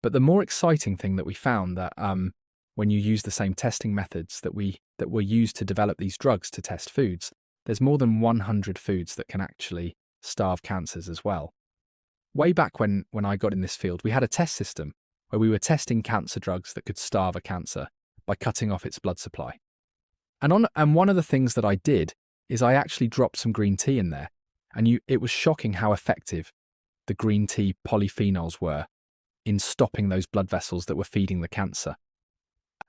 But the more exciting thing that we found that when you use the same testing methods that were used to develop these drugs to test foods, there's more than 100 foods that can actually starve cancers as well. Way back when I got in this field, we had a test system where we were testing cancer drugs that could starve a cancer by cutting off its blood supply. And one of the things that I did is I actually dropped some green tea in there, and it was shocking how effective the green tea polyphenols were in stopping those blood vessels that were feeding the cancer.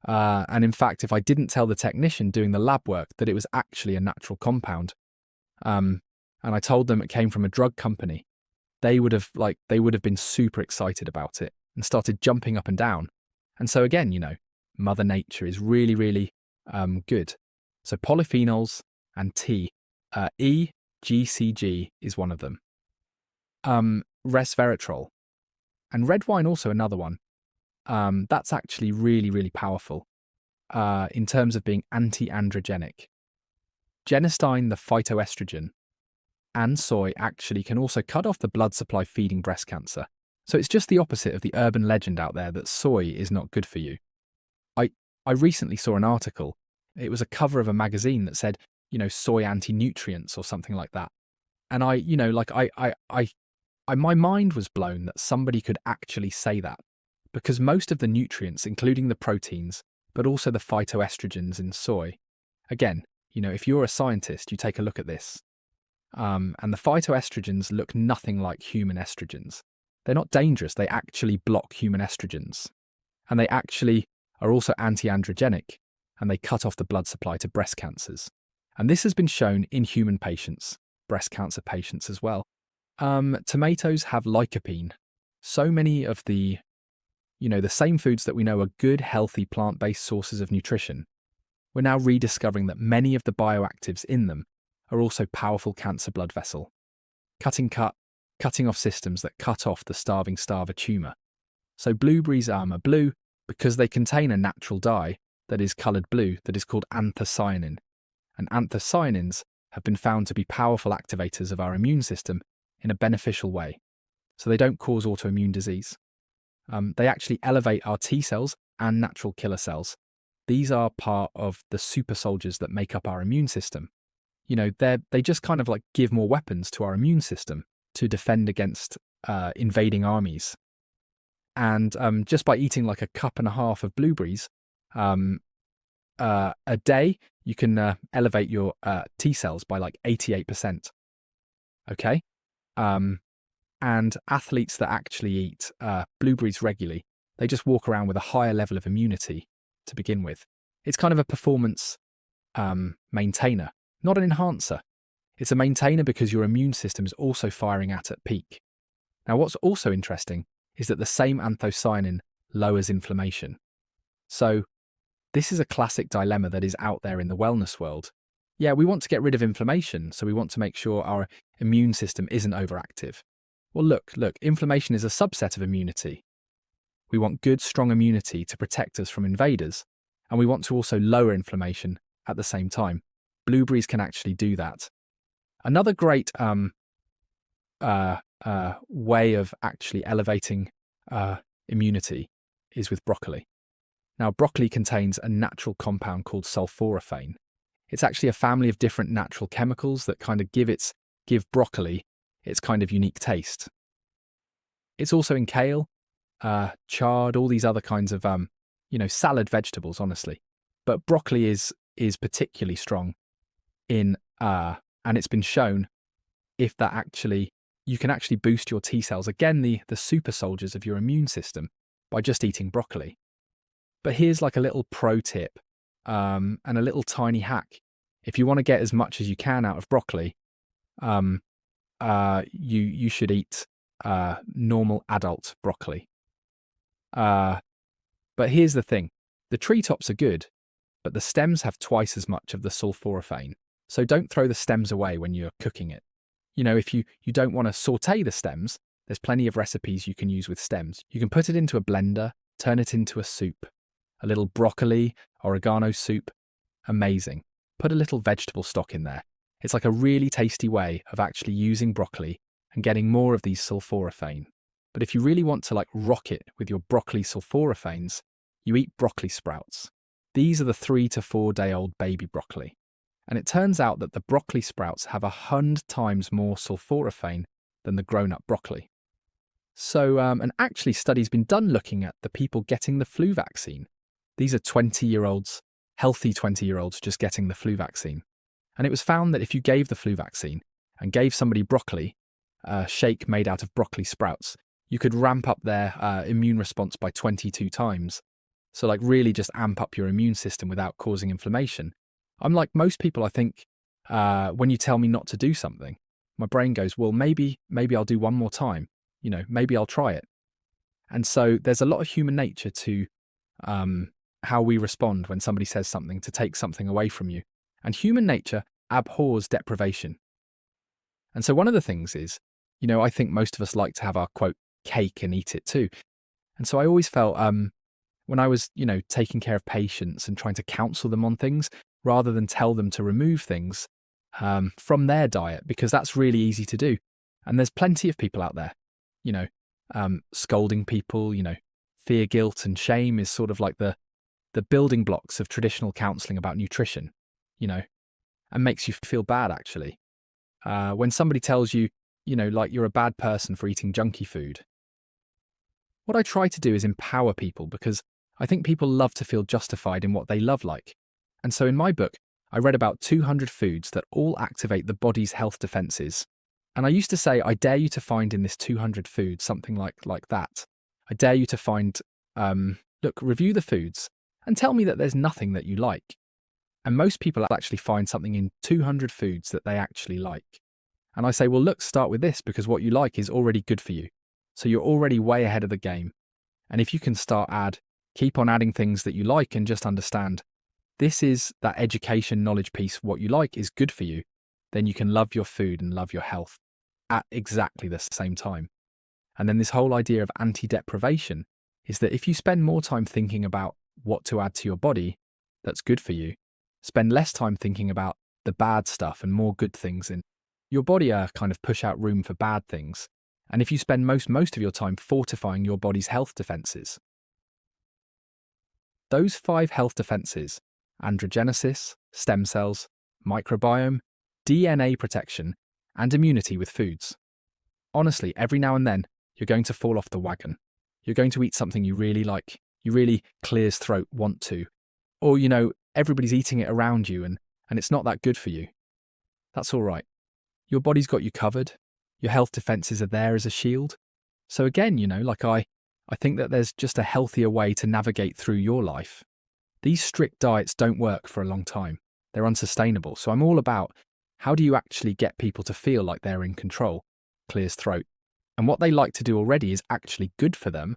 And in fact, if I didn't tell the technician doing the lab work that it was actually a natural compound, and I told them it came from a drug company, they would have been super excited about it and started jumping up and down. And so again, Mother Nature is really, really good. So polyphenols and tea, EGCG is one of them. Resveratrol, and red wine also another one. That's actually really, really powerful in terms of being anti-androgenic. Genistein, the phytoestrogen, and soy actually can also cut off the blood supply feeding breast cancer. So it's just the opposite of the urban legend out there that soy is not good for you. I recently saw an article. It was a cover of a magazine that said, soy anti-nutrients or something like that. And my mind was blown that somebody could actually say that, because most of the nutrients, including the proteins, but also the phytoestrogens in soy, again, if you're a scientist, you take a look at this. And the phytoestrogens look nothing like human estrogens. They're not dangerous. They actually block human estrogens. And they actually are also anti-androgenic, and they cut off the blood supply to breast cancers. And this has been shown in human patients, breast cancer patients as well. Tomatoes have lycopene. So many of the same foods that we know are good, healthy, plant-based sources of nutrition, we're now rediscovering that many of the bioactives in them are also powerful cancer blood vessel, cutting off systems that cut off the starver tumour. So blueberries are blue because they contain a natural dye that is coloured blue that is called anthocyanin. And anthocyanins have been found to be powerful activators of our immune system in a beneficial way. So they don't cause autoimmune disease. They actually elevate our T cells and natural killer cells. These are part of the super soldiers that make up our immune system. They just kind of like give more weapons to our immune system to defend against invading armies. And just by eating like a cup and a half of blueberries a day, you can elevate your T cells by like 88%. Okay? And athletes that actually eat blueberries regularly, they just walk around with a higher level of immunity to begin with. It's kind of a performance maintainer, not an enhancer. It's a maintainer because your immune system is also firing at peak. Now, what's also interesting is that the same anthocyanin lowers inflammation. So this is a classic dilemma that is out there in the wellness world. Yeah, we want to get rid of inflammation, so we want to make sure our immune system isn't overactive. Well, look, inflammation is a subset of immunity. We want good, strong immunity to protect us from invaders, and we want to also lower inflammation at the same time. Blueberries can actually do that. Another great way of actually elevating immunity is with broccoli. Now, broccoli contains a natural compound called sulforaphane. It's actually a family of different natural chemicals that kind of give broccoli its kind of unique taste. It's also in kale, chard, all these other kinds of salad vegetables, honestly. But broccoli is particularly strong in and it's been shown if that actually you can actually boost your T cells, again the super soldiers of your immune system, by just eating broccoli. But here's like a little pro tip and a little tiny hack. If you want to get as much as you can out of broccoli, you should eat normal adult broccoli. But here's the thing. The tree tops are good, but the stems have twice as much of the sulforaphane. So don't throw the stems away when you're cooking it. If you don't want to saute the stems, there's plenty of recipes you can use with stems. You can put it into a blender, turn it into a soup. A little broccoli, oregano soup. Amazing. Put a little vegetable stock in there. It's like a really tasty way of actually using broccoli and getting more of these sulforaphane. But if you really want to like rock it with your broccoli sulforaphanes, you eat broccoli sprouts. These are the 3 to 4 day old baby broccoli. And it turns out that the broccoli sprouts have 100 times more sulforaphane than the grown-up broccoli. So, and actually studies been done looking at the people getting the flu vaccine. These are 20-year-olds, healthy 20-year-olds just getting the flu vaccine. And it was found that if you gave the flu vaccine and gave somebody broccoli, a shake made out of broccoli sprouts, you could ramp up their immune response by 22 times. So like really just amp up your immune system without causing inflammation. I'm like most people, I think, when you tell me not to do something, my brain goes, well, maybe I'll do one more time. Maybe I'll try it. And so there's a lot of human nature to how we respond when somebody says something to take something away from you. And human nature abhors deprivation. And so one of the things is, I think most of us like to have our, quote, cake and eat it too. And so I always felt when I was, taking care of patients and trying to counsel them on things, rather than tell them to remove things from their diet, because that's really easy to do. And there's plenty of people out there, scolding people, fear, guilt, and shame is sort of like the building blocks of traditional counseling about nutrition, and makes you feel bad, actually. When somebody tells you, like you're a bad person for eating junky food. What I try to do is empower people, because I think people love to feel justified in what they love like. And so in my book, I read about 200 foods that all activate the body's health defenses. And I used to say, I dare you to find in this 200 foods something like that. I dare you to find, review the foods and tell me that there's nothing that you like. And most people actually find something in 200 foods that they actually like. And I say, well, look, start with this, because what you like is already good for you. So you're already way ahead of the game. And if you can keep on adding things that you like and just understand, this is that education knowledge piece, what you like is good for you, then you can love your food and love your health at exactly the same time. And then this whole idea of anti-deprivation is that if you spend more time thinking about what to add to your body that's good for you, spend less time thinking about the bad stuff and more good things, and your body kind of push out room for bad things. And if you spend most of your time fortifying your body's health defenses, those 5 health defenses, androgenesis, stem cells, microbiome, DNA protection, and immunity with foods. Honestly, every now and then, you're going to fall off the wagon. You're going to eat something you really like, you really clears throat want to, or, everybody's eating it around you and it's not that good for you. That's all right. Your body's got you covered. Your health defenses are there as a shield. So again, I think that there's just a healthier way to navigate through your life. These strict diets don't work for a long time. They're unsustainable. So I'm all about how do you actually get people to feel like they're in control, clears throat. And what they like to do already is actually good for them.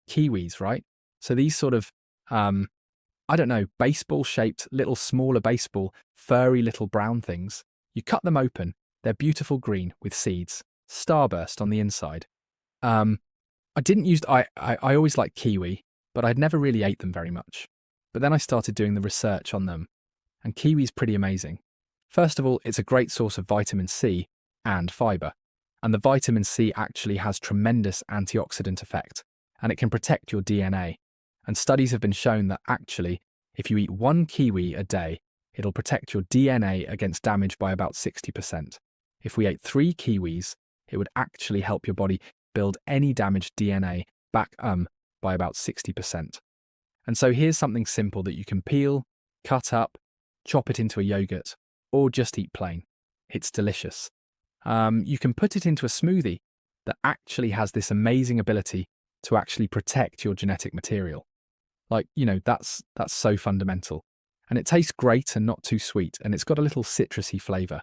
Kiwis, right? So these sort of, baseball-shaped, little smaller baseball, furry little brown things. You cut them open. They're beautiful green with seeds, starburst on the inside. I always liked kiwi, but I'd never really ate them very much. But then I started doing the research on them, and kiwi's pretty amazing. First of all, it's a great source of vitamin C and fiber, and the vitamin C actually has tremendous antioxidant effect, and it can protect your DNA. And studies have been shown that actually, if you eat 1 kiwi a day, it'll protect your DNA against damage by about 60%. If we ate 3 kiwis, it would actually help your body build any damaged DNA back by about 60%. And so here's something simple that you can peel, cut up, chop it into a yogurt, or just eat plain. It's delicious. You can put it into a smoothie that actually has this amazing ability to actually protect your genetic material. That's so fundamental. And it tastes great and not too sweet, and it's got a little citrusy flavour.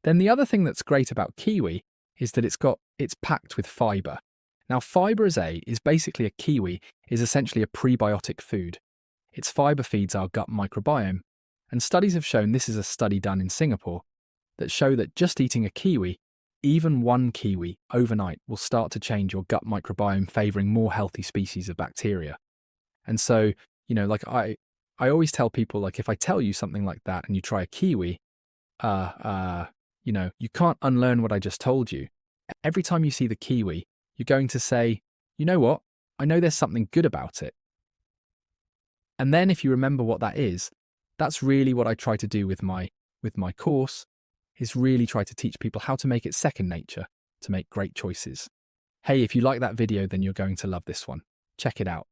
Then the other thing that's great about kiwi is that it's packed with fibre. Now, fibre is basically a kiwi is essentially a prebiotic food. Its fibre feeds our gut microbiome, and studies have shown, this is a study done in Singapore, that show that just eating a kiwi, even 1 kiwi overnight, will start to change your gut microbiome, favouring more healthy species of bacteria. And so, I always tell people, if I tell you something like that and you try a kiwi, you can't unlearn what I just told you. Every time you see the kiwi, You're going to say, you know what? I know there's something good about it. And then if you remember what that is, that's really what I try to do with my course, is really try to teach people how to make it second nature to make great choices. Hey, if you like that video, then you're going to love this one. Check it out.